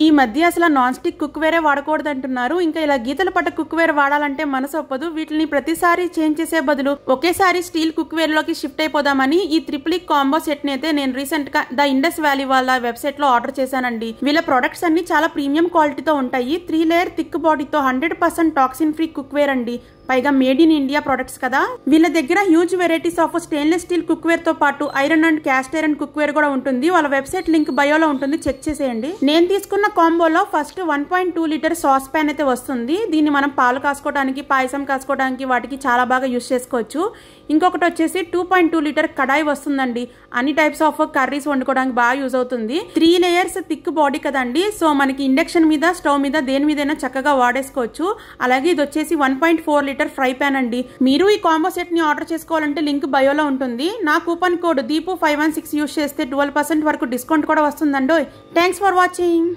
ఈ మధ్య అసలు నాన్ స్టిక్ కుక్ వేరే వాడకూడదు అంటున్నారు. ఇంకా ఇలా గీతలు పట్ట కుక్ వేర్ వాడాలంటే మనసు ఒప్పదు. వీటిని ప్రతిసారి చేంజ్ చేసే బదులు ఒకేసారి స్టీల్ కుక్ వేర్ లోకి షిఫ్ట్ అయిపోదామని ఈ ట్రిపుల్ కాంబో సెట్ ని అయితే నేను రీసెంట్ గా ద ఇండస్ వ్యాలీ వాళ్ళ వెబ్సైట్ లో ఆర్డర్ చేశానండి. వీళ్ళ ప్రొడక్ట్స్ అన్ని చాలా ప్రీమియం క్వాలిటీతో ఉంటాయి. 3 లేయర్ థిక్ బాడీతో 100% టాక్సిన్ ఫ్రీ కుక్ వేర్ అండి. పైగా మేడ్ ఇన్ ఇండియా ప్రొడక్ట్స్ కదా. వీళ్ళ దగ్గర huge varieties of stainless steel cookware తో పాటు iron and cast iron cookware కూడా ఉంటుంది. వాళ్ళ వెబ్సైట్ లింక్ బయోలో ఉంటుంది, చెక్ చేసేయండి. నేను తీసుకున్న కాంబోలో ఫస్ట్ 1.2 లీటర్ సాస్ ప్యాన్ అయితే వస్తుంది. దీన్ని మనం పాలు కాసుకోవడానికి, పాయసం కాసుకోవడానికి వాటికి చాలా బాగా యూజ్ చేసుకోవచ్చు. ఇంకొకటి వచ్చేసి 2.2 లీటర్ కడాయి వస్తుందండి. అన్ని టైప్స్ ఆఫ్ కర్రీస్ వండుకోవడానికి బాగా యూజ్ అవుతుంది. 3 లేయర్స్ థిక్ బాడీ కదండి, సో మనకి ఇండక్షన్ మీద, స్టవ్ మీద, దేని మీదైనా చక్కగా వాడేసుకోవచ్చు. అలాగే ఇది వచ్చేసి 1.4 లీటర్ ఫ్రై ప్యాన్ అండి. మీరు ఈ కాంబో సెట్ ని ఆర్డర్ చేసుకోవాలంటే లింక్ బయోలో ఉంటుంది. నా కూపన్ కోడ్ దీపు516 యూజ్ చేస్తే 12% వరకు డిస్కౌంట్ కూడా వస్తుందండి. Thanks for watching.